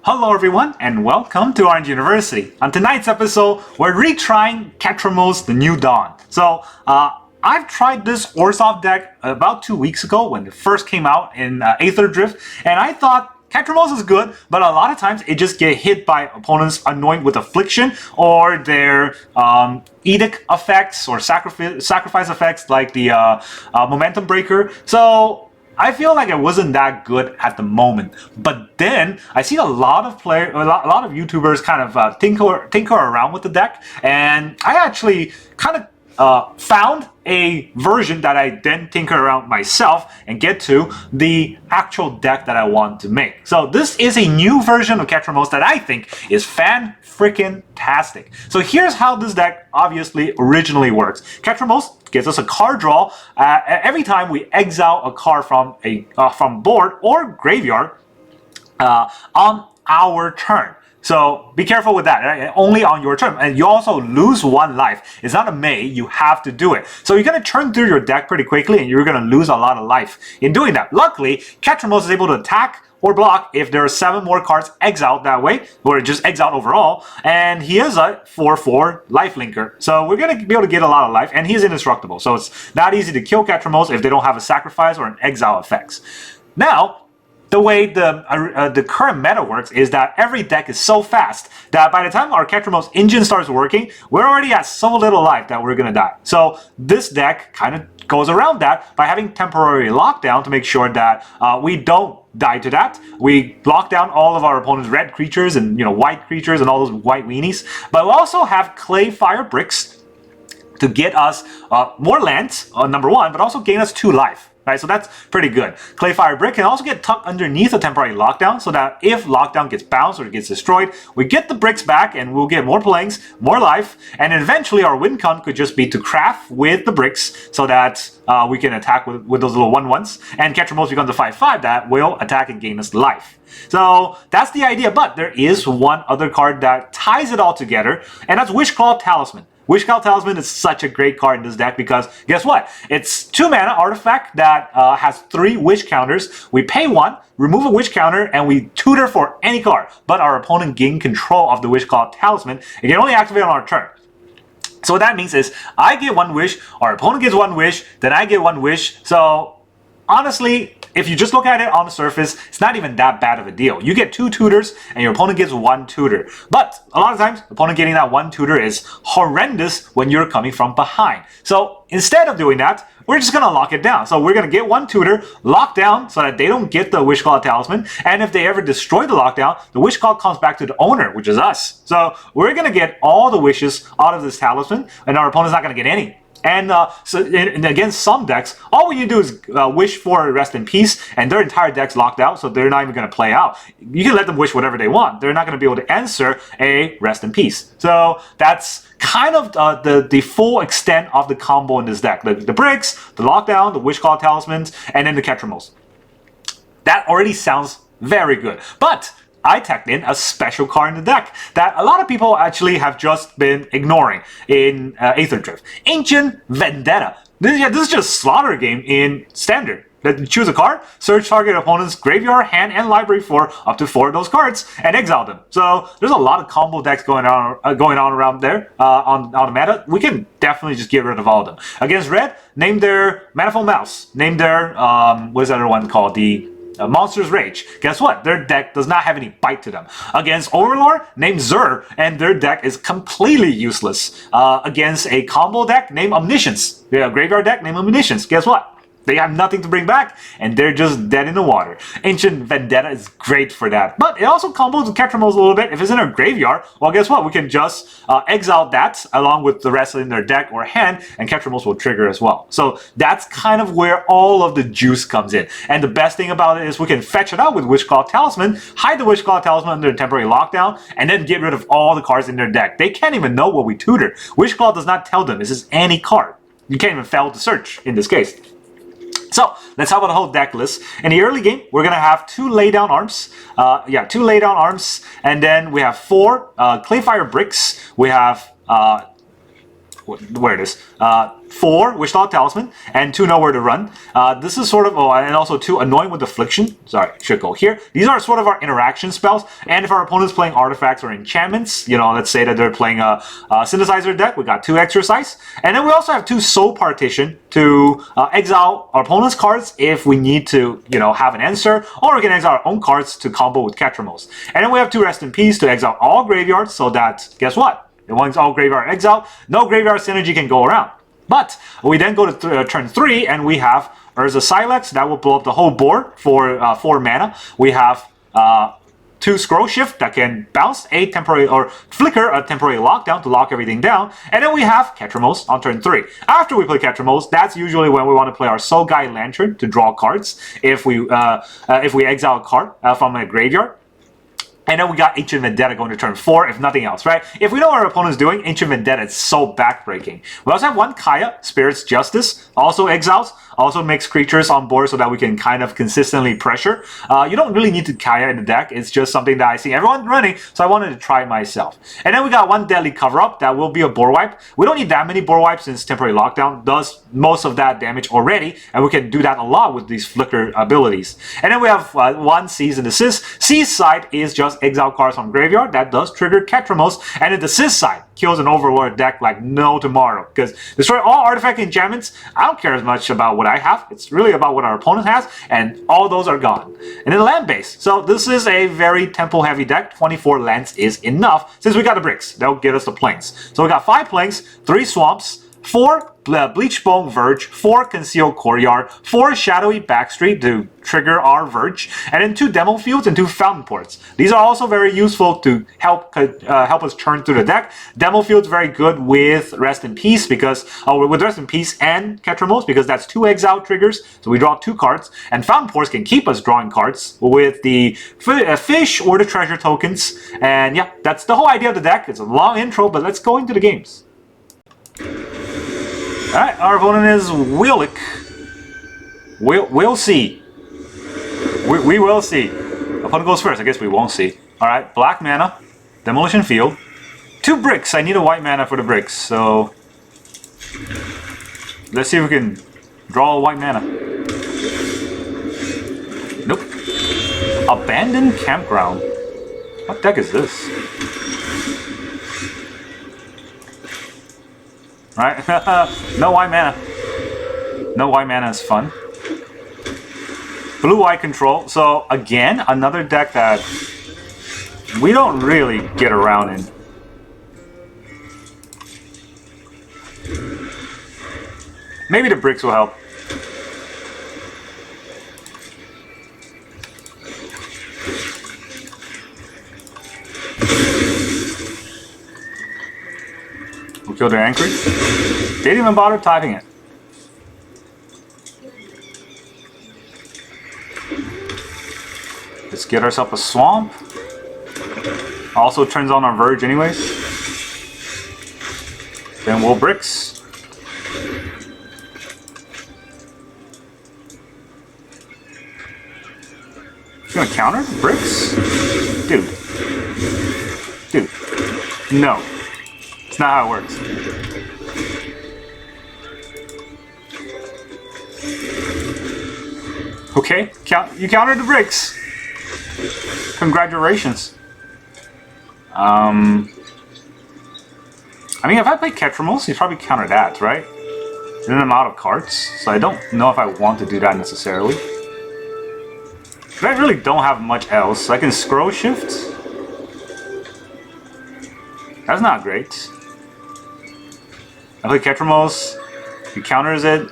Hello everyone and welcome to Orange University. On tonight's episode, we're retrying Ketramos the New Dawn. So, I've tried this Orzhov deck about 2 weeks ago when it first came out in Aetherdrift, and I thought Ketramos is good, but a lot of times it just get hit by opponents' Anoint with Affliction or their Edict effects or sacrifice effects like the Momentum Breaker. So I feel like it wasn't that good at the moment, but then I see a lot of YouTubers kind of tinker around with the deck, and I actually kind of found a version that I then tinker around myself and get to the actual deck that I want to make. So this is a new version of Ketramos that I think is fan-freaking-tastic. So here's how this deck obviously originally works. Ketramos gives us a card draw every time we exile a card from board or graveyard on our turn. So be careful with that, right? Only on your turn. And you also lose one life. It's not a may, you have to do it. So you're going to churn through your deck pretty quickly and you're going to lose a lot of life in doing that. Luckily, Ketramos is able to attack or block if there are 7 more cards exiled that way, or just exiled overall, and he is a 4/4 lifelinker. So we're going to be able to get a lot of life, and he's indestructible. So it's not easy to kill Ketramos if they don't have a sacrifice or an exile effects. Now, the way the current meta works is that every deck is so fast that by the time our Ketramos engine starts working, we're already at so little life that we're going to die. So this deck kind of goes around that by having temporary lockdown to make sure that we don't die to that. We lock down all of our opponent's red creatures and white creatures and all those white weenies. But we also have clay fire bricks to get us more lands, number one, but also gain us 2 life. Right, so that's pretty good. Clay Fire Brick can also get tucked underneath a temporary lockdown so that if lockdown gets bounced or gets destroyed, we get the bricks back and we'll get more planes, more life, and eventually our win con could just be to craft with the bricks so that we can attack with those little 1/1s, and Ketramos becomes a 5/5 that will attack and gain us life. So that's the idea, but there is one other card that ties it all together, and that's Wishclaw Talismen. Wishclaw Talismen is such a great card in this deck because guess what? It's 2 mana artifact that has 3 wish counters. We pay 1, remove a wish counter, and we tutor for any card. But our opponent gain control of the Wishclaw Talisman. It can only activate on our turn. So what that means is I get 1 wish, our opponent gets 1 wish, then I get 1 wish. So honestly, if you just look at it on the surface, it's not even that bad of a deal. You get 2 tutors and your opponent gets 1 tutor. But a lot of times, the opponent getting that 1 tutor is horrendous when you're coming from behind. So instead of doing that, we're just going to lock it down. So we're going to get 1 tutor, lock down so that they don't get the Wishclaw Talisman. And if they ever destroy the lockdown, the Wishclaw comes back to the owner, which is us. So we're going to get all the wishes out of this talisman, and our opponent's not going to get any. And against some decks, all we need to do is wish for rest in peace, and their entire deck's locked out, so they're not even going to play out. You can let them wish whatever they want. They're not going to be able to answer a rest in peace. So that's kind of the full extent of the combo in this deck. The bricks, the lockdown, the Wishclaw Talismans, and then the Ketramos. That already sounds very good. But I tacked in a special card in the deck that a lot of people actually have just been ignoring in Aetherdrift. Ancient Vendetta. This is just slaughter game in Standard. Choose a card, search target opponent's graveyard, hand, and library for up to 4 of those cards, and exile them. So there's a lot of combo decks going on around there on the meta. We can definitely just get rid of all of them. Against red, name their Manifold Mouse. Name their what is the other one called? The Monster's Rage. Guess what? Their deck does not have any bite to them. Against Overlord, name Zur, and their deck is completely useless. Against a combo deck, name Omniscience. Yeah, graveyard deck, name Omniscience. Guess what? They have nothing to bring back, and they're just dead in the water. Ancient Vendetta is great for that. But it also combos with Ketramos a little bit. If it's in our graveyard, well, guess what? We can just exile that along with the rest in their deck or hand, and Ketramos will trigger as well. So that's kind of where all of the juice comes in. And the best thing about it is we can fetch it out with Wishclaw Talisman, hide the Wishclaw Talisman under a temporary lockdown, and then get rid of all the cards in their deck. They can't even know what we tutor. Wishclaw does not tell them this is any card. You can't even fail to search in this case. So let's talk about the whole deck list. In the early game, we're gonna have 2 laydown arms. 2 laydown arms, and then we have 4 Clayfire bricks. We have where it is. 4 Wishclaw Talisman and 2 Nowhere to Run. This is sort of, oh, and also 2 Anoint with Affliction. Sorry, should go here. These are sort of our interaction spells, and if our opponent's playing artifacts or enchantments, you know, let's say that they're playing a Synthesizer deck, we got 2 Exorcise, and then we also have 2 Soul Partition to exile our opponent's cards if we need to, you know, have an answer, or we can exile our own cards to combo with Ketramos. And then we have 2 Rest in Peace to exile all graveyards, so that, guess what? Once all graveyard exile, no graveyard synergy can go around. But we then go to turn 3, and we have Urza Silex that will blow up the whole board for 4 mana. We have 2 Scroll Shift that can bounce a temporary or flicker a temporary lockdown to lock everything down, and then we have Ketramos on turn 3. After we play Ketramos, that's usually when we want to play our Soul Guide Lantern to draw cards if we exile a card from a graveyard. And then we got Ancient Vendetta going to turn 4, if nothing else, right? If we know what our opponent's doing, Ancient Vendetta is so backbreaking. We also have 1 Kaya, Spirit's Justice, also exiles, also makes creatures on board so that we can kind of consistently pressure. You don't really need to Kaya in the deck, it's just something that I see everyone running, so I wanted to try it myself. And then we got 1 Deadly Cover-Up, that will be a board wipe. We don't need that many board wipes since Temporary Lockdown does most of that damage already, and we can do that a lot with these flicker abilities. And then we have 1 Seize and Desist. Seize side is just exile cards from graveyard. That does trigger Ketramos, and the Desist side kills an Overlord deck like no tomorrow, because destroy all artifact enchantments. I don't care as much about what I have, it's really about what our opponent has, and all those are gone. And then land base, so this is a very tempo heavy deck. 24 lands is enough since we got the bricks, that'll get us the plains. So we got 5 plains, 3 swamps, 4 Bleachbone Verge, 4 Concealed Courtyard, 4 Shadowy Backstreet to trigger our Verge, and then 2 Demo Fields and 2 Fountain Ports. These are also very useful to help us churn through the deck. Demo Field's very good with Rest in Peace because with Rest in Peace and Ketramos, because that's 2 exile triggers, so we draw 2 cards. And Fountain Ports can keep us drawing cards with the fish or the treasure tokens. And yeah, that's the whole idea of the deck. It's a long intro, but let's go into the games. Alright, our opponent is Willick. We'll see. We will see. Opponent goes first. I guess we won't see. Alright, black mana, Demolition Field. 2 bricks. I need a white mana for the bricks, so let's see if we can draw a white mana. Nope. Abandoned Campground. What deck is this? Right? No white mana. No white mana is fun. Blue-white control. So, again, another deck that we don't really get around in. Maybe the bricks will help. We'll kill their anchorage. They didn't even bother typing it. Let's get ourselves a swamp. Also turns on our Verge anyways. Then we'll bricks. She's gonna counter bricks? Dude. No. It's not how it works. Okay, you countered the bricks. Congratulations. I mean, if I play Ketramos, he'd probably counter that, right? And then I'm out of cards, so I don't know if I want to do that necessarily. But I really don't have much else. I can scroll shift. That's not great. I play Ketramos, he counters it,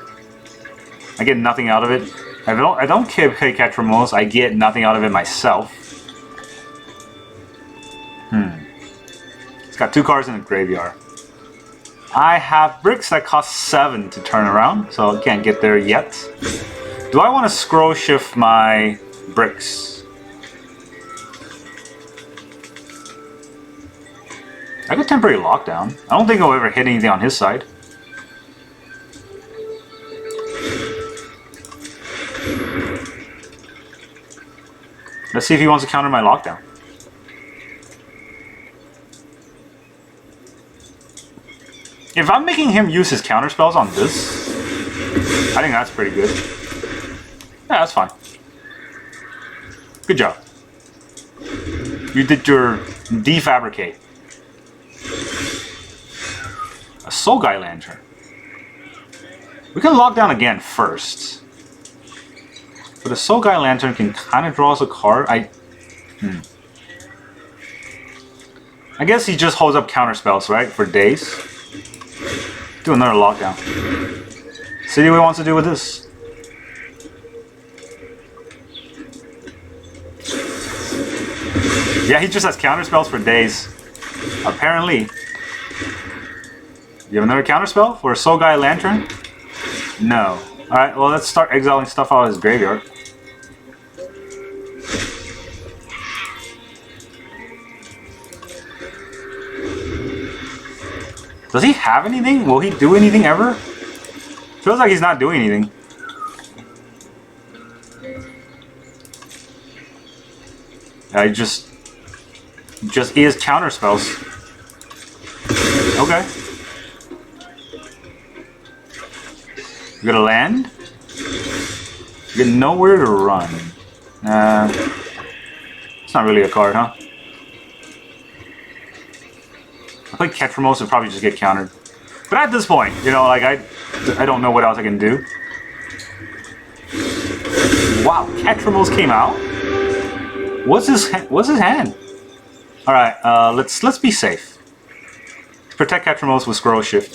I get nothing out of it. I don't play Ketramos, I get nothing out of it myself. It's got 2 cards in the graveyard. I have bricks that cost 7 to turn around, so I can't get there yet. Do I want to scroll shift my bricks? I got temporary lockdown. I don't think I'll ever hit anything on his side. Let's see if he wants to counter my lockdown. If I'm making him use his counter spells on this, I think that's pretty good. Yeah, that's fine. Good job. You did your defabricate. A Soul Guy Lantern. We can lock down again first. But a Soul Guy Lantern can kind of draw us a card. I guess he just holds up counter spells, right? For days. Do another lockdown. See what he wants to do with this. Yeah, he just has counter spells for days. Apparently. You have another counter spell for a Soul Guy Lantern? No. Alright, well let's start exiling stuff out of his graveyard. Does he have anything? Will he do anything ever? Feels like he's not doing anything. Yeah, he just is counter spells. Okay. You got a land? You got nowhere to run. It's not really a card, huh? I think Ketramos would probably just get countered. But at this point, you know, like I don't know what else I can do. Wow, Ketramos came out. What's his hand? All right, let's be safe. Let's protect Ketramos with Scroll Shift.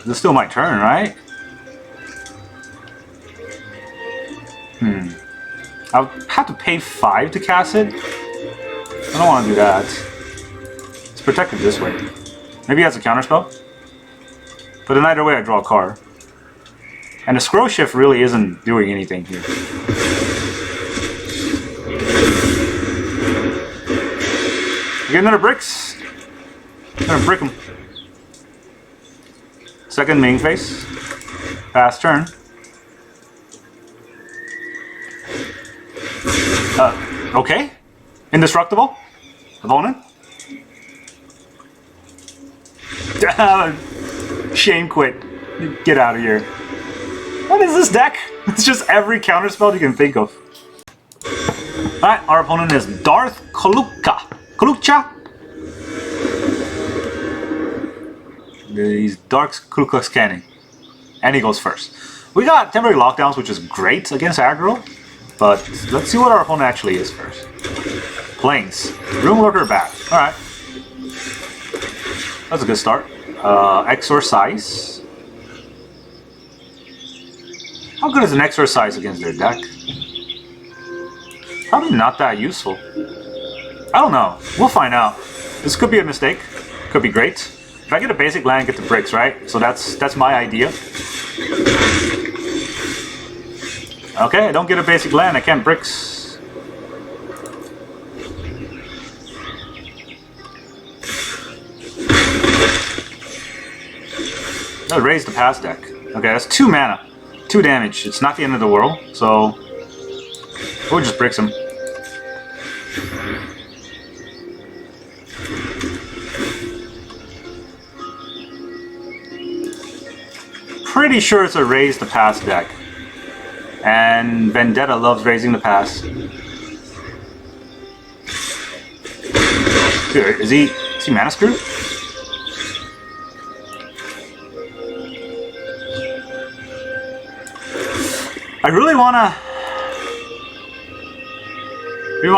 This is still my turn, right? I'll have to pay 5 to cast it. I don't want to do that. It's protected this way. Maybe he has a counterspell. But in either way, I draw a card. And the Scroll Shift really isn't doing anything here. Get another bricks. I'm gonna brick him. Second main phase. Pass turn. Okay. Indestructible. Opponent. Shame quit. Get out of here. What is this deck? It's just every counterspell you can think of. Alright, our opponent is Darth Kalucha. He's Dark Kalucha scanning. And he goes first. We got temporary lockdowns, which is great against aggro. But let's see what our opponent actually is first. Plains. Roomlurker back. Alright. That's a good start. Exorcise. How good is an Exorcise against their deck? Probably not that useful. I don't know. We'll find out. This could be a mistake. Could be great. If I get a basic land, get the bricks, right? So that's my idea. Okay, I don't get a basic land, I can't bricks. I'll raise the pass deck. Okay, that's 2 mana. 2 damage. It's not the end of the world, so we'll just bricks him. Pretty sure it's a raise the pass deck. And Vendetta loves raising the pass. Dude, is he mana screwed? I really wanna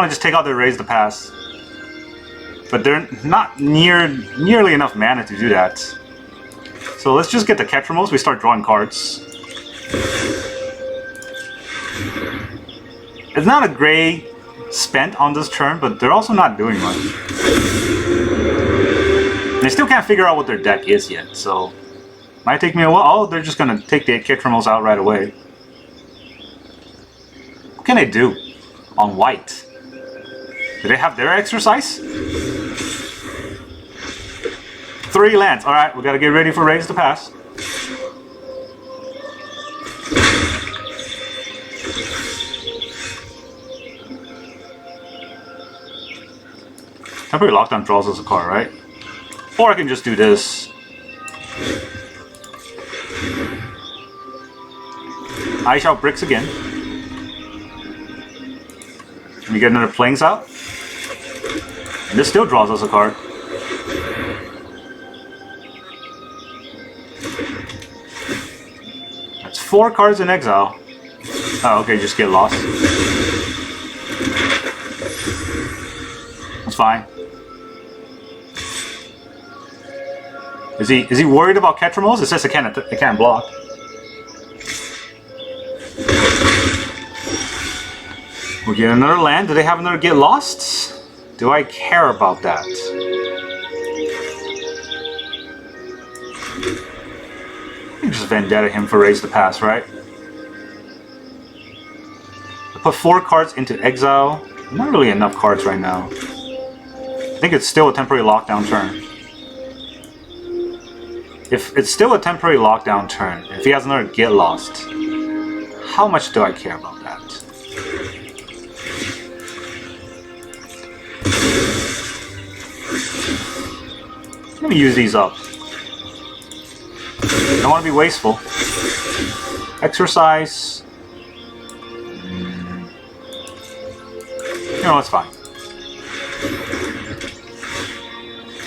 just take out the raise the pass. But they're not nearly enough mana to do that. So let's just get the Ketramos, we start drawing cards. It's not a great spent on this turn, but they're also not doing much. They still can't figure out what their deck is yet, so might take me a while. Oh, they're just gonna take the Ketramos out right away. What can they do on white? Do they have their Exorcise? 3 lands. Alright, we gotta get ready for raise to pass. Temporary Lockdown draws us a card, right? Or I can just do this. I shall bricks again. We get another Plains out. And this still draws us a card. That's 4 cards in exile. Oh, okay, just get lost. That's fine. Is he worried about Ketramos? It says it can't block. We get another land. Do they have another get lost? Do I care about that? You just Vendetta him for Raise the Pass, right? I put 4 cards into exile. Not really enough cards right now. I think it's still a temporary lockdown turn. If it's still a temporary lockdown turn, if he has another get lost, how much do I care about that? Let me use these up. Don't want to be wasteful. Exorcise. You know, it's fine.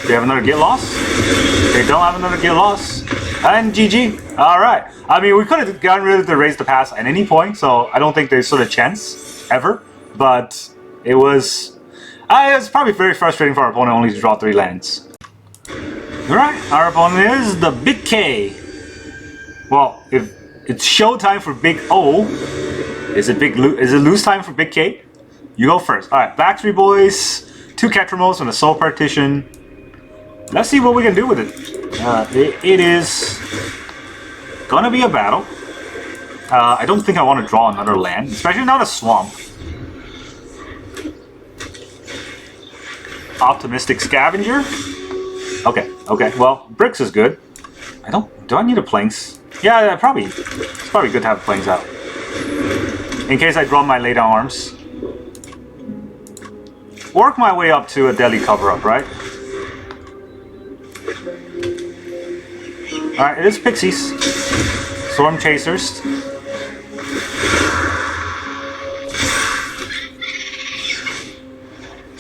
Do they have another get lost? They don't have another get lost. And GG. Alright. I mean, we could have gotten rid of the Raise the Pass at any point, so I don't think there's sort of chance ever. But it was probably very frustrating for our opponent only to draw 3 lands. Alright, our opponent is the Big K. Well, if it's show time for Big O, is it lose time for Big K? You go first. Alright, back 3 boys, 2 Ketramos and a Soul Partition. Let's see what we can do with it. It is gonna be a battle. I don't think I want to draw another land, especially not a swamp. Optimistic Scavenger. Okay, well, bricks is good. Do I need a Plains? Yeah, it's probably good to have Plains out. In case I draw my lay down arms. Work my way up to a Deadly Cover-Up, right? Alright, it is Pixies. Storm Chasers.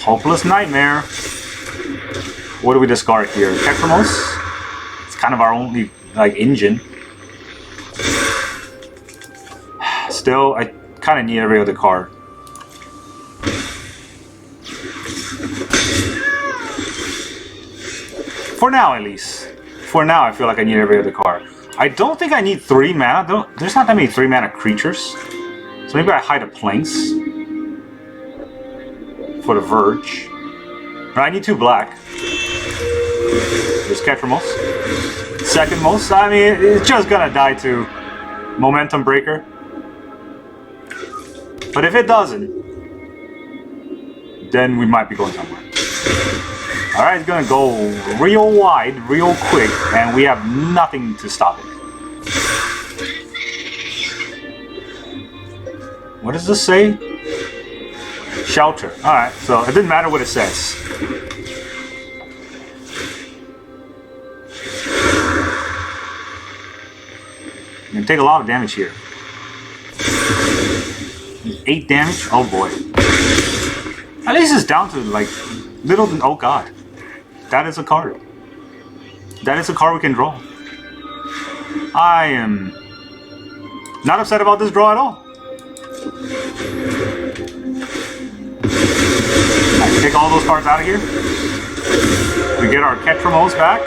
Hopeless Nightmare. What do we discard here? Ketramos? It's kind of our only, engine. Still, I kind of need every other card. For now, at least. For now, I feel like I need every other card. I don't think I need 3 mana. There's not that many 3 mana creatures. So maybe I hide a Plains. For the Verge. But I need 2 black. There's Ketramos. Second most. I mean, it's just gonna die to Momentum Breaker. But if it doesn't, then we might be going somewhere. Alright, it's gonna go real wide, real quick, and we have nothing to stop it. What does this say? Shelter. Alright, so it didn't matter what it says. You're gonna take a lot of damage here. 8 damage? Oh boy. At least it's down to little than. Oh god. That is a card. That is a card we can draw. I am not upset about this draw at all. I can take all those cards out of here. We get our Ketramos back.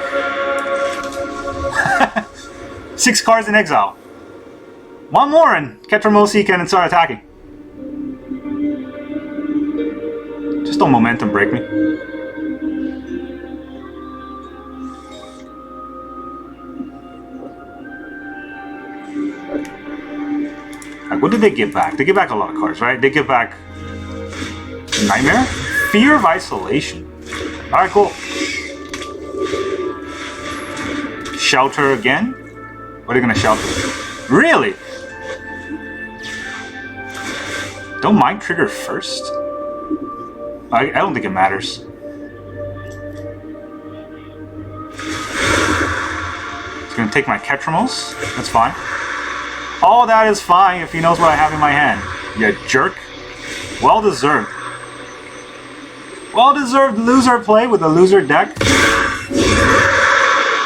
6 cards in exile. 1 more and Ketramos can start attacking. Just don't momentum break me. What did they give back? They give back a lot of cards, right? They give back Nightmare? Fear of Isolation. Alright, cool. Shelter again? What are you gonna shelter? Really? Don't mind trigger first? I don't think it matters. He's gonna take my Ketramos. That's fine. All that is fine if he knows what I have in my hand. You jerk. Well deserved. Well deserved loser play with a loser deck.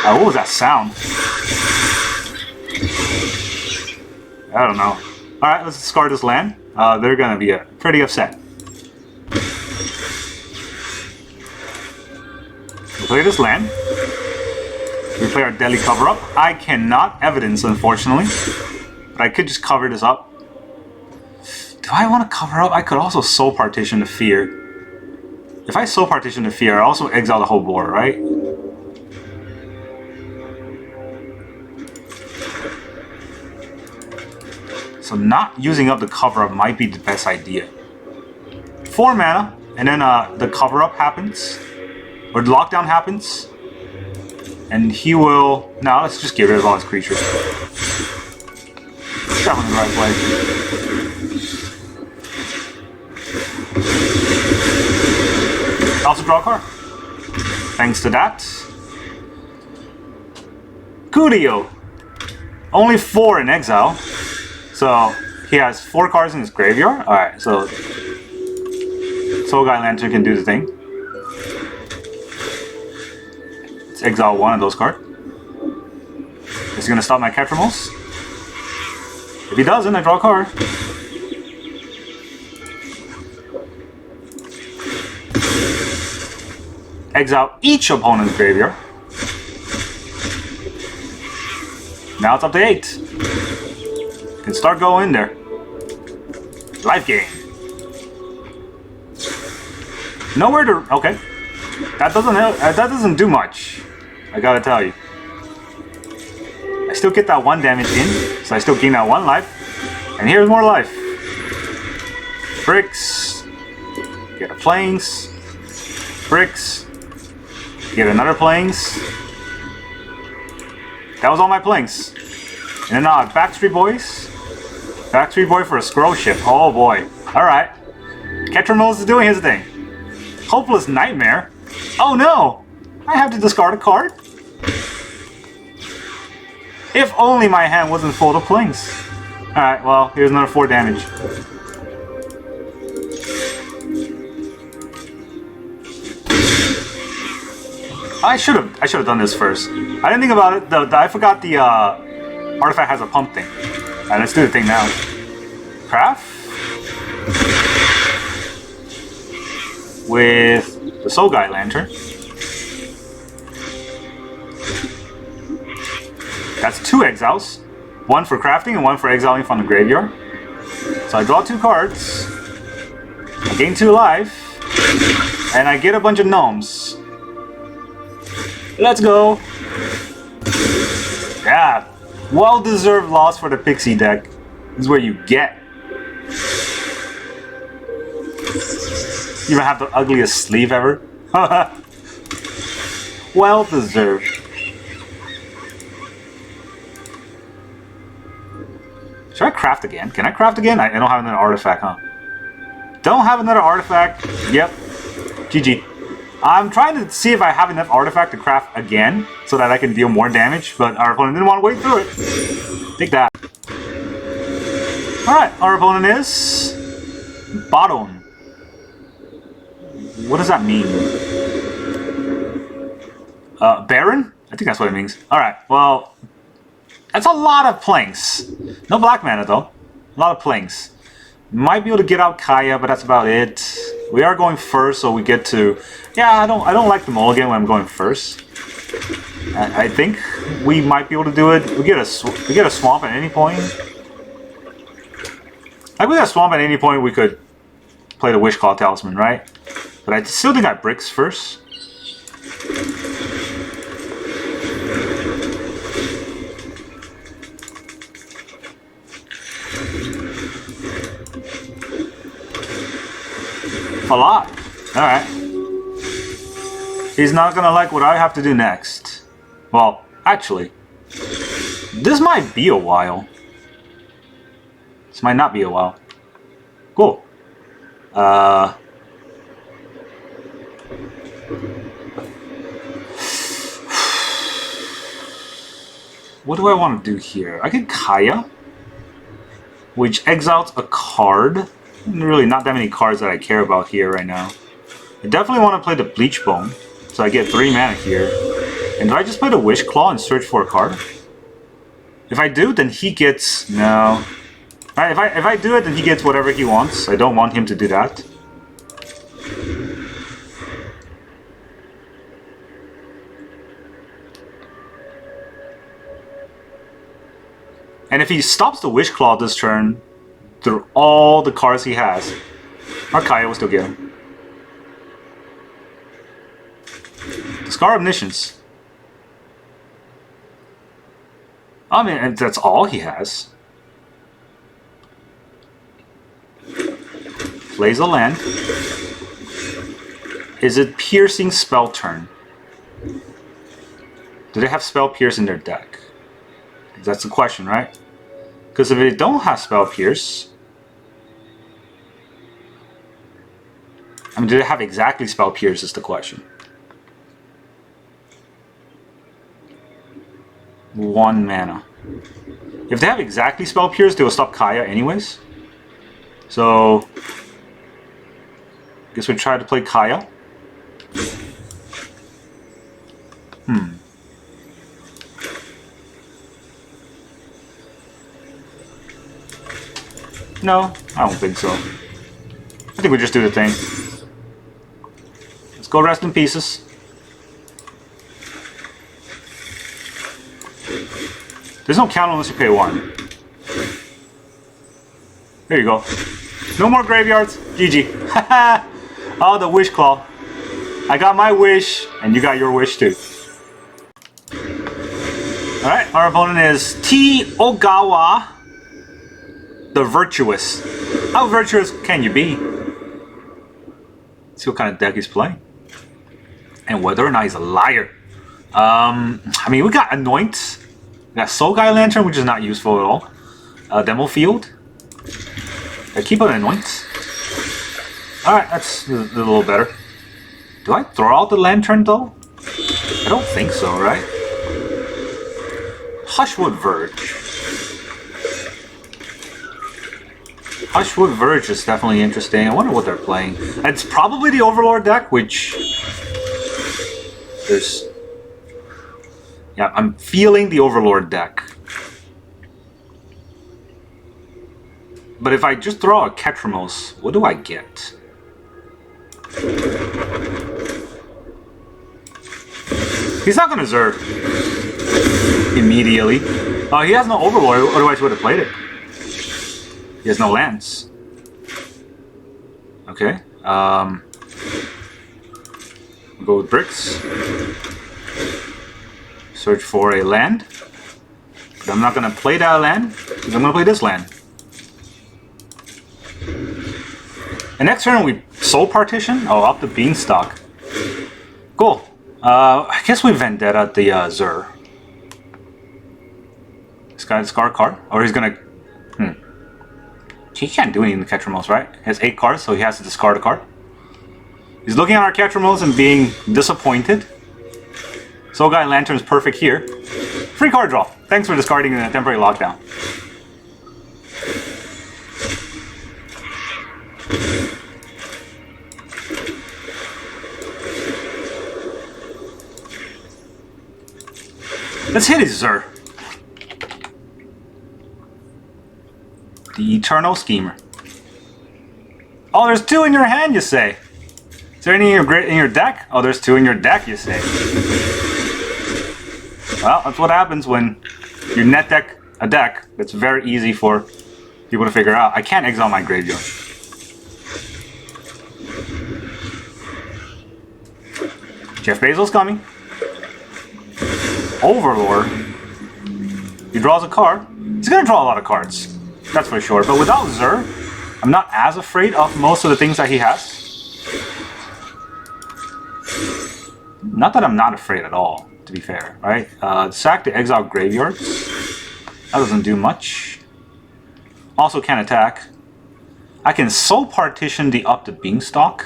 What was that sound? I don't know. Alright, let's discard this land. They're gonna be pretty upset. We'll play this land. We play our Deadly Cover-Up. I cannot evidence, unfortunately. But I could just cover this up. Do I want to cover up? I could also Soul Partition the Fear. If I Soul Partition the Fear, I also exile the whole board, right? So not using up the cover-up might be the best idea. 4 mana, and then the cover-up happens. Or the lockdown happens. And he will... Now let's just get rid of all his creatures. That one's the right play. Also draw a card. Thanks to that. Kudio. Only 4 in exile. So he has 4 cards in his graveyard. Alright, so Soul Guide Lantern can do the thing. Let's exile 1 of those cards. Is he gonna stop my Ketramos? If he doesn't, I draw a card. Exile each opponent's graveyard. Now it's up to 8. Can start going in there. Life gain. Nowhere to... Okay. That doesn't help. That doesn't do much. I gotta tell you. I still get that 1 damage in, so I still gain that 1 life. And here's more life. Bricks. Get a Plains. Bricks. Get another Plains. That was all my Plains. And then Backstreet Boys. Backstreet Boy for a scroll ship. Oh boy. Alright. Ketramos is doing his thing. Hopeless Nightmare. Oh no! I have to discard a card? If only my hand wasn't full of Plains. Alright, well, here's another 4 damage. I should have done this first. I didn't think about it. I forgot the artifact has a pump thing. Alright, let's do the thing now. Craft with the Soul Guide Lantern. That's 2 exiles. 1 for crafting and 1 for exiling from the graveyard. So I draw 2 cards. I gain 2 life. And I get a bunch of gnomes. Let's go. Yeah. Well-deserved loss for the Pixie deck. This is where you get. You even have the ugliest sleeve ever. Well-deserved. Should I craft again? Can I craft again? I don't have another artifact, huh? Don't have another artifact. Yep. GG. I'm trying to see if I have enough artifact to craft again so that I can deal more damage, but our opponent didn't want to wait through it. Take that. Alright, our opponent is... Bottom. What does that mean? Baron? I think that's what it means. Alright, well... That's a lot of planks. No black mana though. A lot of planks. Might be able to get out Kaya, but that's about it. We are going first, so we get to... Yeah, I don't like the mulligan when I'm going first. I think we might be able to do it. We get a swamp at any point. Like with a swamp at any point, we could play the Wishclaw Talisman, right? But I still think I bricks first. A lot. Alright. He's not gonna like what I have to do next. Well, actually, this might be a while. This might not be a while. Cool. what do I want to do here? I could Kaya, which exiles a card. Really not that many cards that I care about here right now. I definitely want to play the Bleachbone, so I get 3 mana here. And do I just play the Wishclaw and search for a card? If I do, then he gets... no. Alright, if I do it, then he gets whatever he wants. I don't want him to do that. And if he stops the Wishclaw this turn, through all the cards he has, our Kaya will still get him. Discard Omniscience. I mean, and that's all he has. Plays a land. Is it Piercing Spell turn? Do they have Spell Pierce in their deck? That's the question, right? Because if they don't have Spell Pierce... I mean, do they have exactly Spell Pierce is the question. 1 mana. If they have exactly Spell Pierce, they will stop Kaya anyways. So... I guess we try to play Kaya. No, I don't think so. I think we just do the thing. Let's go rest in pieces. There's no count unless you pay 1. There you go. No more graveyards. GG. Haha. Oh, the Wishclaw. I got my wish, and you got your wish too. Alright, our opponent is T. Ogawa the Virtuous. How virtuous can you be? Let's see what kind of deck he's playing. And whether or not he's a liar. I mean, we got Anoint. We got Soul Guy Lantern, which is not useful at all. Demo Field. I keep an Anoint. Alright, that's a little better. Do I throw out the Lantern though? I don't think so, right? Hushwood Verge. Hushwood Verge is definitely interesting. I wonder what they're playing. It's probably the Overlord deck, which... there's... yeah, I'm feeling the Overlord deck. But if I just throw a Ketramos, what do I get? He's not gonna Zerg immediately. Oh, he has no Overlord, otherwise he would have played it. He has no lands. Okay. We'll go with bricks. Search for a land. But I'm not gonna play that land, because I'm gonna play this land. And next turn we Soul Partition? Oh, up the Beanstalk. Cool. I guess we Vendetta the Zur. This guy discard a card? Or he's gonna... He can't do anything to Ketramos, right? He has 8 cards, so he has to discard a card. He's looking at our Ketramos and being disappointed. Soul Guy Lantern is perfect here. Free card draw. Thanks for discarding the temporary lockdown. Let's hit his Zur. The Eternal Schemer. Oh, there's 2 in your hand, you say? Is there any in your deck? Oh, there's 2 in your deck, you say? Well, that's what happens when you net deck a deck that's very easy for people to figure out. I can't exile my graveyard. Jeff Bezos coming. Overlord. He draws a card. He's gonna draw a lot of cards. That's for sure. But without Zur, I'm not as afraid of most of the things that he has. Not that I'm not afraid at all, to be fair, right? Sack the exile graveyards. That doesn't do much. Also can't attack. I can Soul Partition the up the Beanstalk,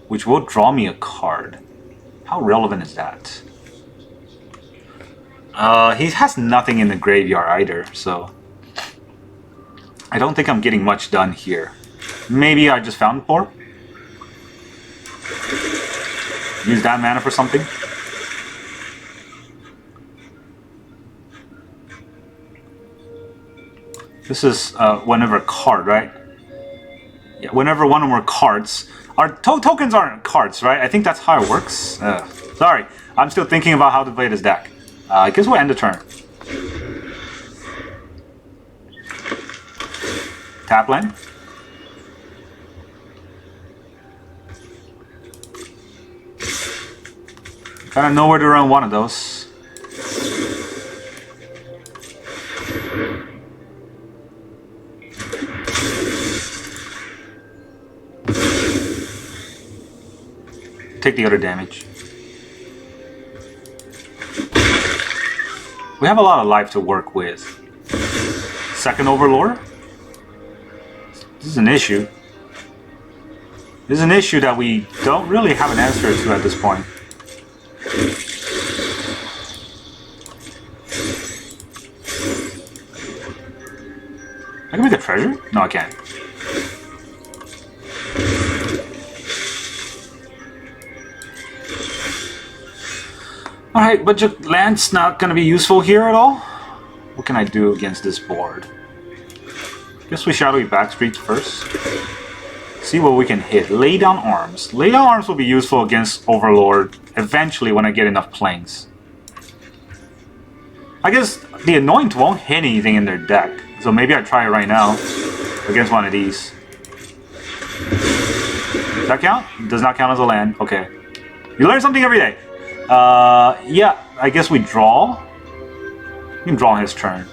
which will draw me a card. How relevant is that? He has nothing in the graveyard either, so I don't think I'm getting much done here. Maybe I just Fountain Pour. Use that mana for something. This is whenever a card, right? Yeah, whenever one or more cards. Our tokens aren't cards, right? I think that's how it works. Sorry, I'm still thinking about how to play this deck. I guess we'll end the turn. Tap land. Kinda know where to run one of those. Take the other damage. We have a lot of life to work with. Second Overlord? This is an issue. This is an issue that we don't really have an answer to at this point. I can make a treasure? No, I can't. Alright, but just land's not gonna be useful here at all. What can I do against this board? Guess we Shadowy Backstreet first. See what we can hit. Lay down arms. Lay down arms will be useful against Overlord eventually when I get enough planes. I guess the Anoint won't hit anything in their deck, so maybe I try it right now against one of these. Does that count? Does not count as a land. Okay. You learn something every day. Yeah, I guess we draw. We can draw his turn.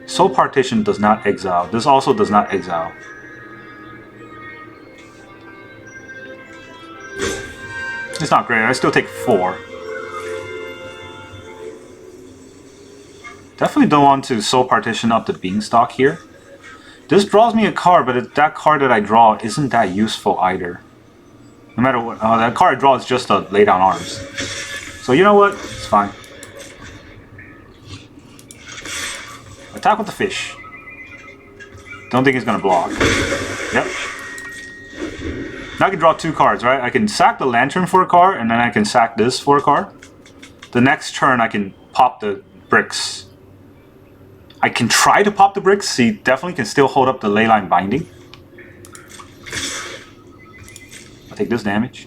Soul Partition does not exile. This also does not exile. It's not great. I still take 4. Definitely don't want to Soul Partition up the Beanstalk here. This draws me a card, but that card that I draw isn't that useful either. No matter what, that card I draw is just a lay down arms. So you know what? It's fine. Attack with the fish. Don't think he's gonna block. Yep. Now I can draw 2 cards, right? I can sack the Lantern for a card, and then I can sack this for a card. The next turn I can pop the bricks. I can try to pop the bricks. He definitely can still hold up the Leyline Binding. I'll take this damage.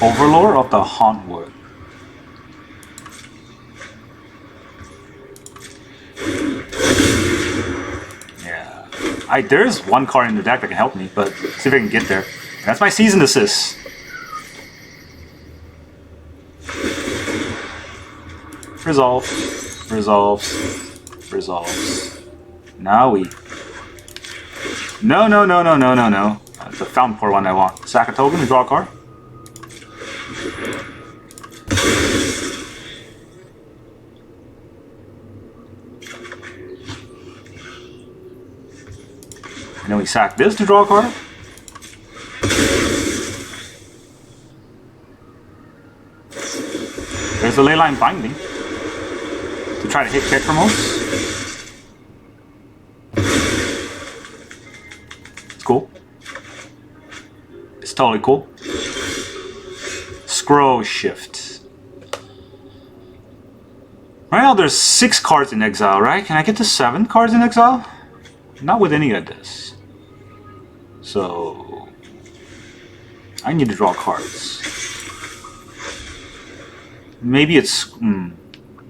Overlord of the Hauntwood. Yeah. There's one card in the deck that can help me, but see if I can get there. That's my Cease and Desist. Resolve. Resolves. Resolves. Now we... No. It's a Fountain Pour one I want. Sack a token and draw a card. And then we sack this to draw a card. There's the Leyline Binding to try to hit Ketramos. It's cool. It's totally cool. Scroll Shift. Right now there's 6 cards in exile, right? Can I get to 7 cards in exile? Not with any of this. So I need to draw cards. Maybe it's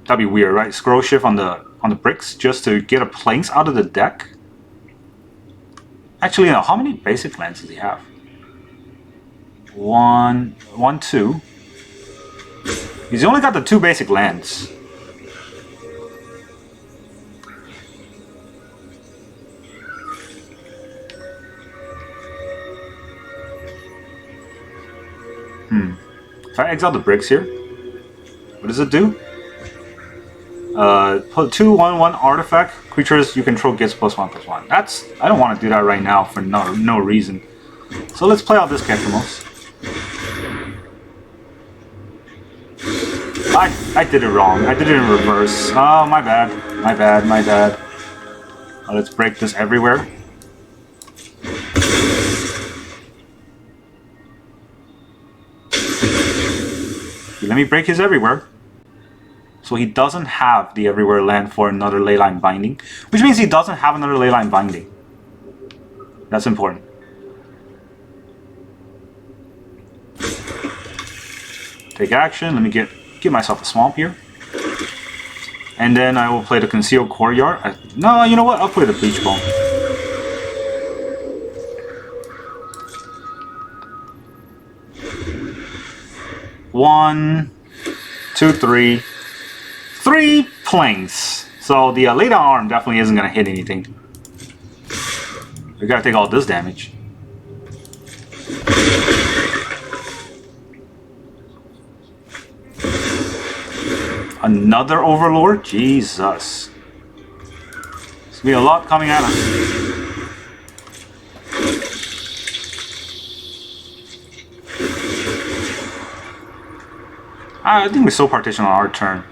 that'd be weird, right? Scroll Shift on the bricks just to get a planes out of the deck. Actually, no. How many basic lands does he have? 1, 2. He's only got the 2 basic lands. If I exile the bricks here, what does it do? Put 2/1/1 artifact. Creatures you control gets +1/+1. That's, I don't want to do that right now for no reason. So let's play out this Ketramos. I did it wrong. I did it in reverse. Oh, my bad. My bad. My bad. Let's break this everywhere. Let me break his everywhere. So he doesn't have the everywhere land for another Leyline Binding, which means he doesn't have another Leyline Binding. That's important. Take action. Let me give myself a swamp here. And then I will play the Concealed Courtyard. No, you know what? I'll play the Bleachbone. One, two, three. 3 planes. So the lay down arm definitely isn't going to hit anything. We gotta take all this damage. Another Overlord? Jesus. There's gonna be a lot coming at us. I think we Soul Partition on our turn.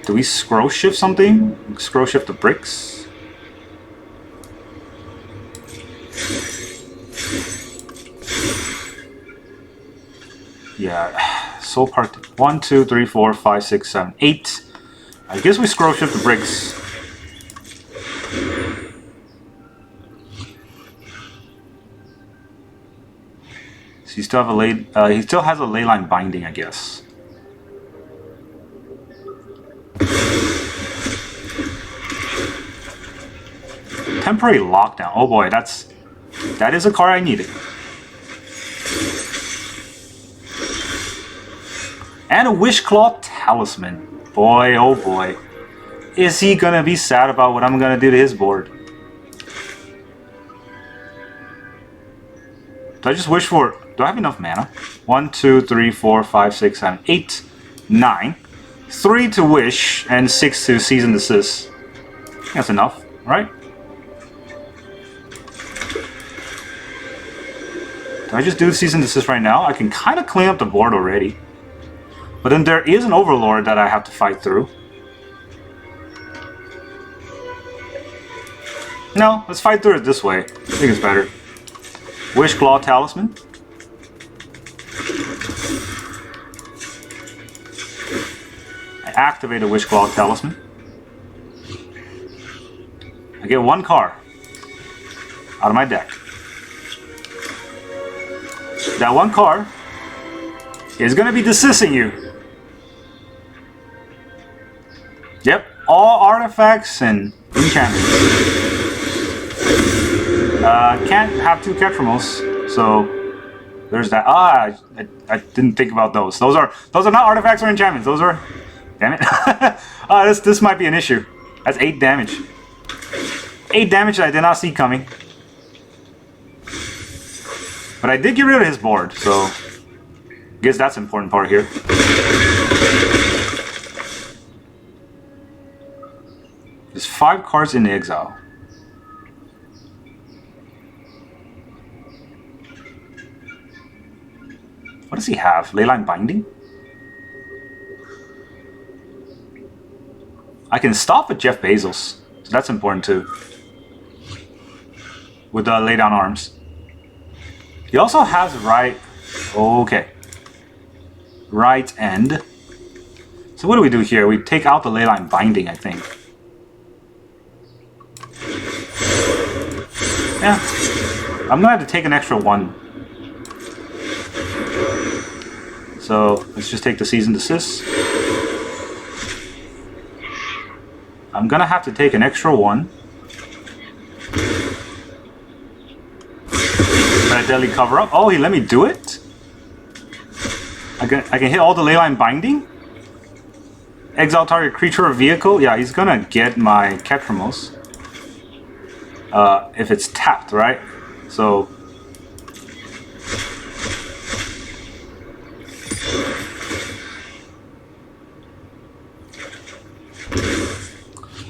Do we scroll shift something? Scroll shift the bricks? Yeah. Soul part 1, 2, 3, 4, 5, 6, 7, 8. I guess we scroll shift the bricks. So he still has a Leyline Binding, I guess. Temporary Lockdown. Oh boy, that is a card I needed. And a Wishclaw Talisman. Boy, oh boy. Is he gonna be sad about what I'm gonna do to his board? Do I just wish for... Do I have enough mana? 1, 2, 3, 4, 5, 6, 7, 8, 9. 3 to wish, and 6 to cease and desist. That's enough, right? Do I just do cease and desist right now? I can kind of clean up the board already. But then there is an Overlord that I have to fight through. No, let's fight through it this way. I think it's better. Wishclaw Talisman. I activate a Wishclaw Talisman. I get 1 card out of my deck. That 1 card is going to be desisting you. Yep, all artifacts and enchantments. Can't have 2 Ketramos, so there's that. I didn't think about those. Those are not artifacts or enchantments. Those are, damn it. This might be an issue. That's 8 damage. 8 damage that I did not see coming. But I did get rid of his board, so I guess that's the important part here. There's 5 cards in exile. What does he have? Leyline Binding? I can stop with Jeff Bezos, so that's important too. With the laydown arms. He also has right... Okay. Right end. So what do we do here? We take out the Leyline Binding, I think. Yeah. I'm gonna have to take an extra 1. So let's just take the cease and desist. I'm gonna have to take an extra 1. But I deadly cover up. Oh, he let me do it? I can hit all the Leyline Binding? Exile target creature or vehicle? Yeah, he's gonna get my Ketramos. If it's tapped, right? So...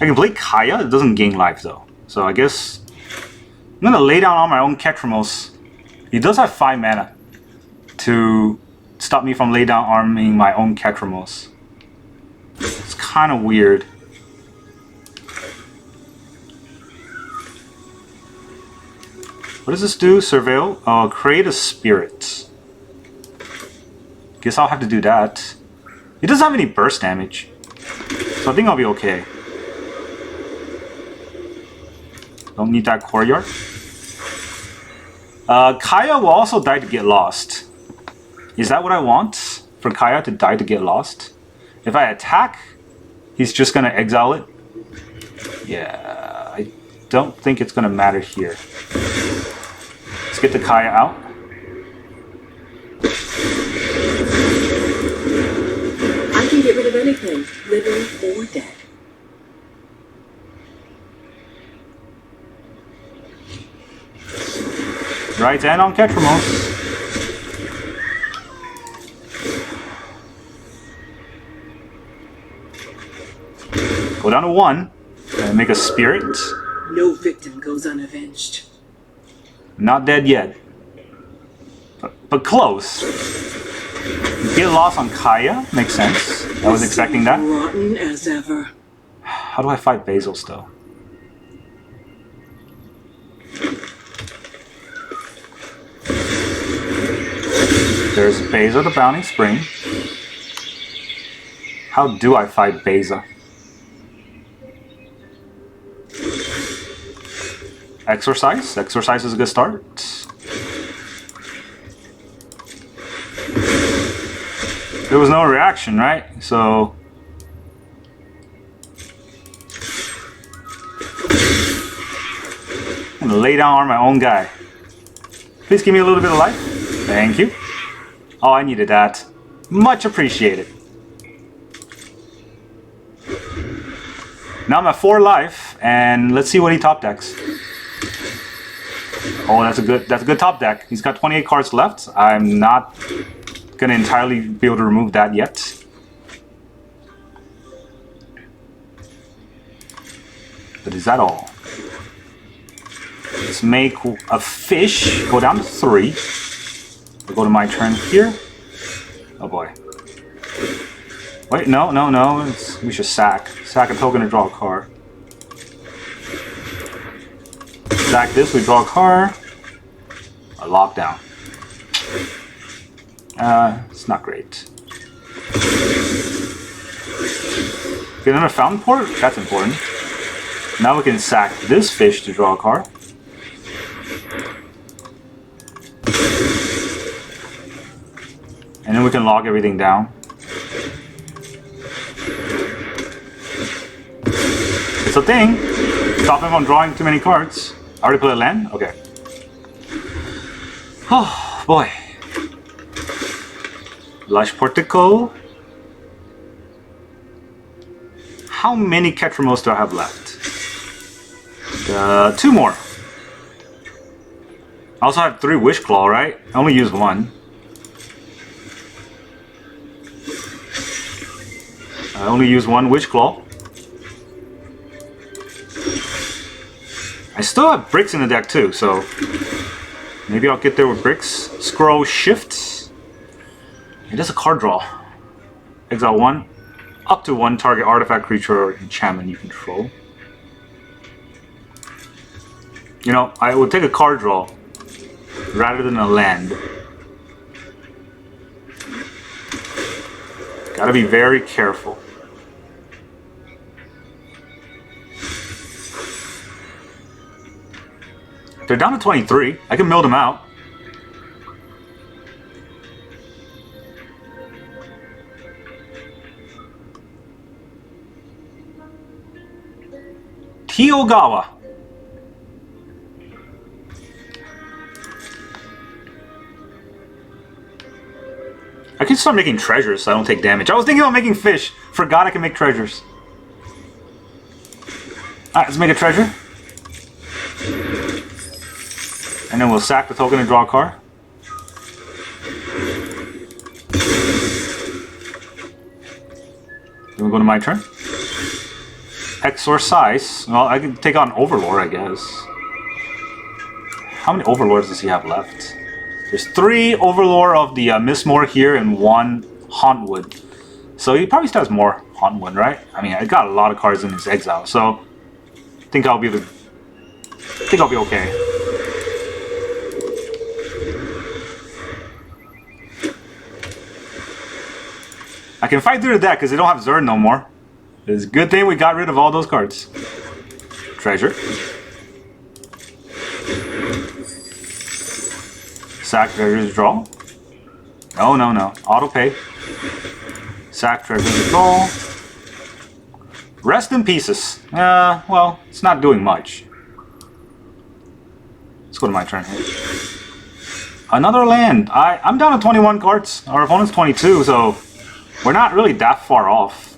I can play Kaya. It doesn't gain life though. So I guess I'm gonna lay down on my own Ketramos. He does have 5 mana to stop me from lay down arming my own Ketramos. It's kind of weird. What does this do? Surveil? Create a spirit. Guess I'll have to do that. He doesn't have any burst damage, so I think I'll be okay. Don't need that courtyard. Kaya will also die to get lost. Is that what I want? For Kaya to die to get lost? If I attack, he's just gonna exile it. Yeah, I don't think it's gonna matter here. Let's get the Kaya out. I can get rid of anything, living or dead. Right hand on Ketramos. Go down to 1 and make a spirit. No victim goes unavenged. Not dead yet, but close. Get lost on Kaya, makes sense. I was expecting that. Rotten as ever. How do I fight Basil still? There's Beza the Bounding Spring. How do I fight Beza? Exorcise? Exorcise is a good start. There was no reaction, right? So... I'm gonna lay down on my own guy. Please give me a little bit of life. Thank you. Oh, I needed that. Much appreciated. Now I'm at 4 life, and let's see what he top decks. Oh, that's a good top deck. He's got 28 cards left. I'm not gonna entirely be able to remove that yet. But is that all? Let's make a fish go down to 3. We'll go to my turn here. Oh boy. Wait, no. We should sack. Sack a token to draw a card. Sack this, we draw a card. A lockdown. It's not great. Get another fountain port? That's important. Now we can sack this fish to draw a card. And then we can log everything down. It's a thing. Stop him from drawing too many cards. I already played a land? Okay. Oh, boy. Lush Portico. How many Ketramos do I have left? 2 more. I also have 3 Wishclaw, right? I only used 1. I only use 1 Wishclaw. I still have bricks in the deck too, so maybe I'll get there with bricks. Scroll Shift. It is a card draw. Exile 1. Up to 1 target artifact, creature, or enchantment you control. You know, I would take a card draw rather than a land. Gotta be very careful. They're down to 23. I can mill them out. Kyogawa. I can start making treasures so I don't take damage. I was thinking about making fish. Forgot I can make treasures. Alright, let's make a treasure. And then we'll sack the token and draw a card. Then we'll go to my turn. Exorcise. Well, I can take on Overlord, I guess. How many Overlords does he have left? There's 3 Overlord of the Mistmore here and 1 Hauntwood. So he probably still has more Hauntwood, right? I mean, I got a lot of cards in his exile, so I think I'll be okay. I can fight through the deck because they don't have Zerd no more. It's a good thing we got rid of all those cards. Treasure. Sack treasure to draw. No. Auto pay. Sack treasure to draw. Rest in pieces. Well, it's not doing much. Let's go to my turn here. Another land. I'm down to 21 cards. Our opponent's 22, so we're not really that far off.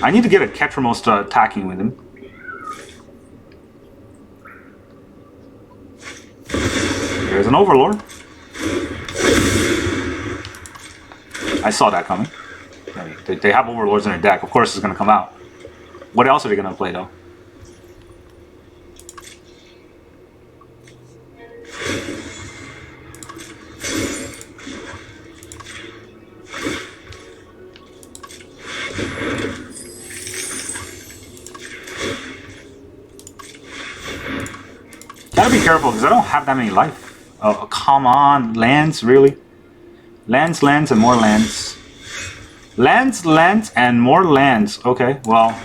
I need to get a Ketramos to attacking with him. There's an Overlord. I saw that coming. They have Overlords in their deck. Of course it's going to come out. What else are they going to play though? Gotta be careful because I don't have that many life. Oh, come on. Lands, really? Lands, and more lands. Lands, and more lands. Okay, well,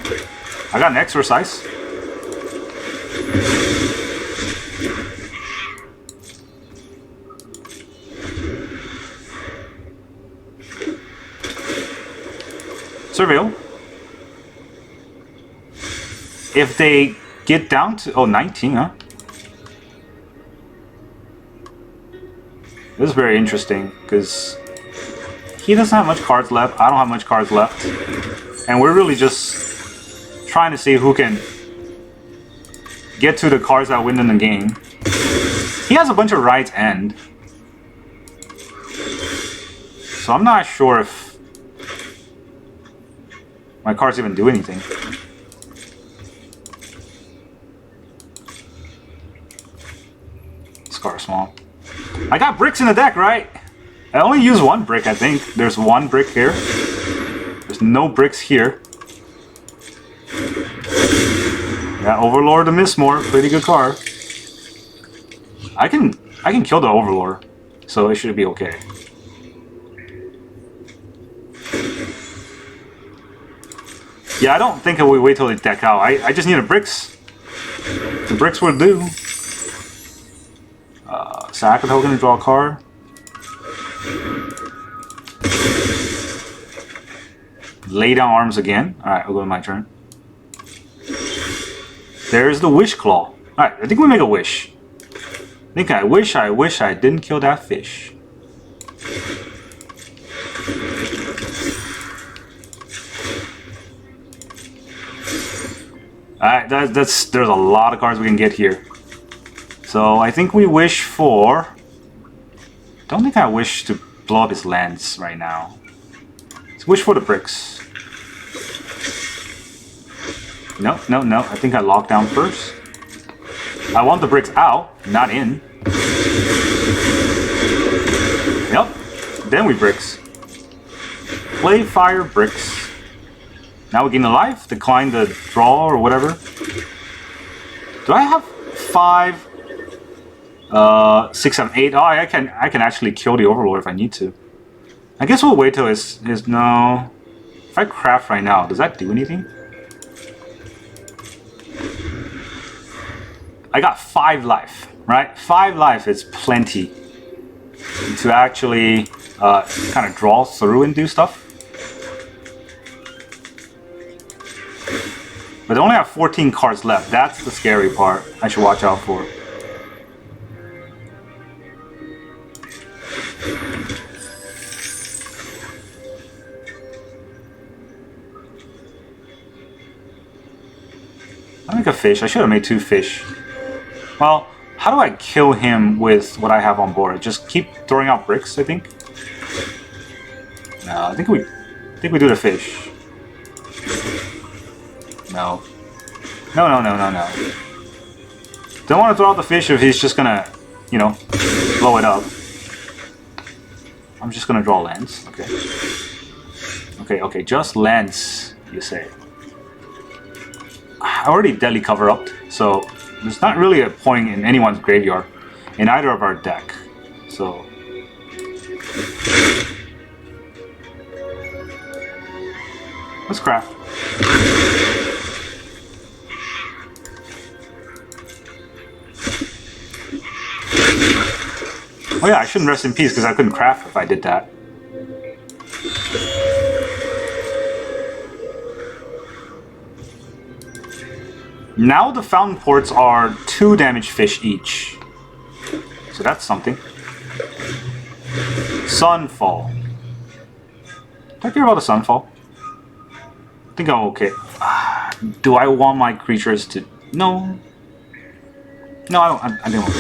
I got an Exorcise. Surveil. If they get down to 19, huh? This is very interesting because he doesn't have much cards left. I don't have much cards left, and we're really just trying to see who can get to the cards that win in the game. He has a bunch of Ride's End, so I'm not sure if my cards even do anything. Scar Swamp. I got bricks in the deck, right? I only use 1 brick, I think. There's 1 brick here. There's no bricks here. Yeah, Overlord the Mistmore, pretty good card. I can kill the Overlord, so it should be okay. Yeah, I don't think I will wait till they deck out. I just need the bricks. The bricks will do. Sack a token and draw a card. Lay down arms again. Alright, I'll go to my turn. There's the Wishclaw. Alright, I think we make a wish. I wish I didn't kill that fish. Alright, there's a lot of cards we can get here. So I think we wish for... Don't think I wish to blow up his lands right now. Let's wish for the bricks. No. I think I lock down first. I want the bricks out, not in. Yep. Then we bricks. Play fire bricks. Now we gain a life. Decline the draw or whatever. Do I have 5... 6, 7, 8. Oh, I can actually kill the Overlord if I need to. I guess we'll wait till his no. If I craft right now, does that do anything? I got 5 life, right? 5 life is plenty to actually kind of draw through and do stuff. But they only have 14 cards left. That's the scary part I should watch out for. I make a fish. I should have made 2 fish. Well, how do I kill him with what I have on board? Just keep throwing out bricks, I think. No, I think we do the fish. No. No, no, no, no, no. Don't want to throw out the fish if he's just gonna, you know, blow it up. I'm just gonna draw lands. Okay. Okay, okay, just lands, you say. I already deadly cover up, so there's not really a point in anyone's graveyard in either of our deck. So let's craft. Oh yeah, I shouldn't rest in peace because I couldn't craft if I did that. Now the fountain ports are 2 damage fish each. So that's something. Sunfall. Do I care about the Sunfall? I think I'm okay. Do I want my creatures to... No. No, I don't. I didn't want to.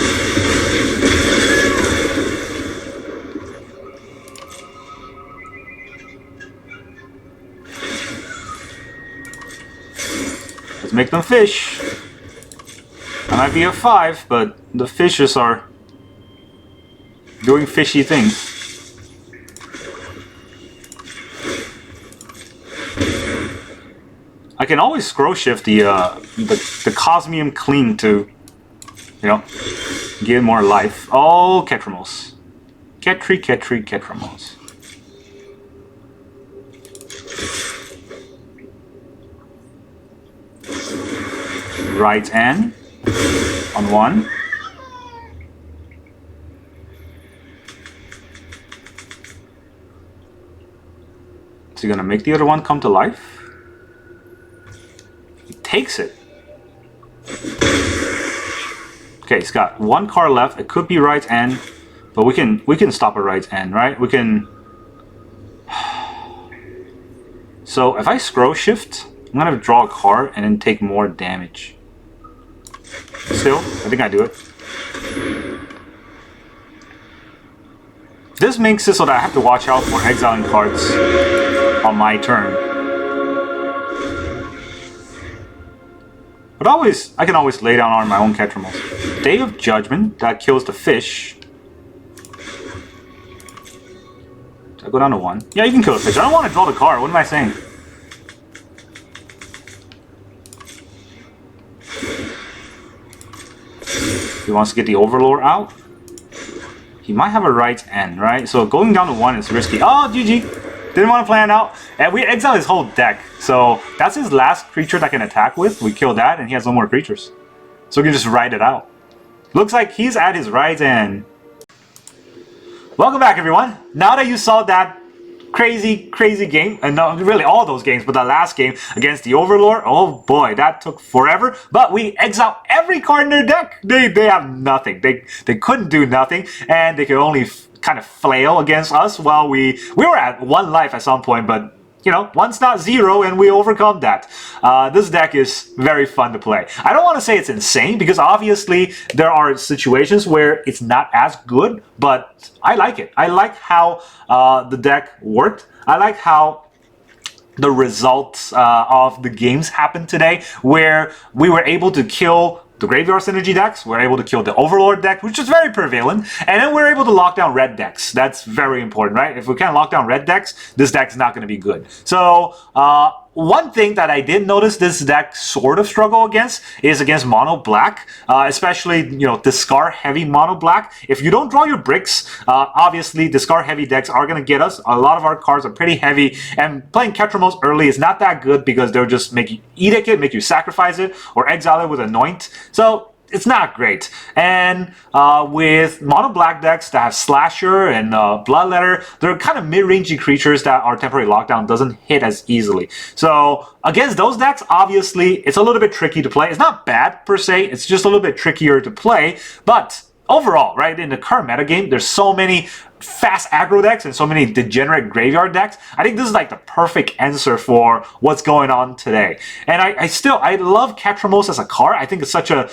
Let's make them fish. I might be a 5, but the fishes are doing fishy things. I can always scroll shift the Cosmium Kiln to, you know, give more life. Oh, Ketramos. Ketramos. Right N on 1. Is he gonna make the other one come to life? He takes it. Okay, he's got 1 card left. It could be right N, but we can stop at right N, right? We can. So if I scroll shift, I'm gonna draw a card and then take more damage. Still, I think I do it. This makes it so that I have to watch out for exiling cards on my turn. But I can always lay down on my own Ketramos. Day of Judgment, that kills the fish. I go down to 1. Yeah, you can kill the fish. I don't want to draw the card. What am I saying? He wants to get the Overlord out. He might have a right N, right? So going down to 1 is risky. Oh, GG. Didn't want to plan out. And we exile his whole deck. So that's his last creature that can attack with. We kill that and he has no more creatures. So we can just ride it out. Looks like he's at his right N. Welcome back, everyone. Now that you saw that crazy game, and not really all those games, but the last game against the Overlord, oh boy, that took forever. But we exiled every card in their deck. They have nothing. They couldn't do nothing, and they could only kind of flail against us while we were at 1 life at some point, but you know, 1's not 0, and we overcome that. This deck is very fun to play. I don't want to say it's insane, because obviously there are situations where it's not as good, but I like it. I like how the deck worked. I like how the results of the games happened today, where we were able to kill the Graveyard Synergy decks, we're able to kill the Overlord deck, which is very prevalent, and then we're able to lock down red decks. That's very important, right? If we can't lock down red decks, this deck's not going to be good. So, one thing that I did notice this deck sort of struggle against is against mono black, especially, you know, discard heavy mono black. If you don't draw your bricks, obviously discard heavy decks are going to get us. A lot of our cards are pretty heavy, and playing Ketramos early is not that good because they'll just make you edict it, make you sacrifice it, or exile it with Anoint. So it's not great. And with mono black decks that have Slasher and Bloodletter, they're kind of mid-rangey creatures that our temporary lockdown doesn't hit as easily. So against those decks, obviously, it's a little bit tricky to play. It's not bad per se, it's just a little bit trickier to play. But overall, right, in the current metagame, there's so many fast aggro decks and so many degenerate graveyard decks, I think this is like the perfect answer for what's going on today. And I love Ketramos as a card. I think it's such an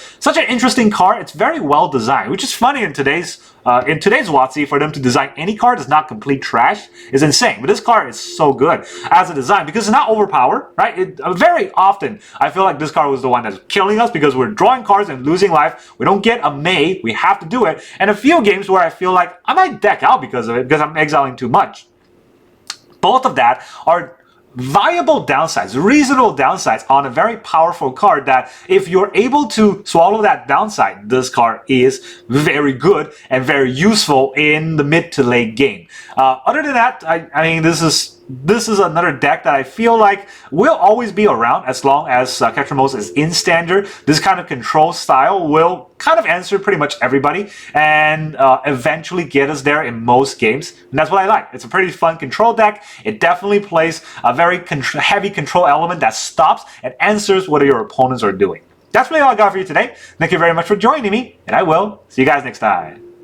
interesting card. It's very well designed, which is funny in today's WotC. For them to design any card that's not complete trash is insane. But this card is so good as a design because it's not overpowered, right? Very often I feel like this card was the one that's killing us because we're drawing cards and losing life. We don't get a May. We have to do it. And a few games where I feel like I might deck out because of it because I'm exiling too much. Both of that are viable downsides, reasonable downsides on a very powerful card that if you're able to swallow that downside, this card is very good and very useful in the mid to late game. Other than that, I mean, this is another deck that I feel like will always be around as long as Ketramos is in standard. This kind of control style will kind of answer pretty much everybody and eventually get us there in most games. And that's what I like. It's a pretty fun control deck. It definitely plays a very heavy control element that stops and answers what your opponents are doing. That's really all I got for you today. Thank you very much for joining me, and I will see you guys next time.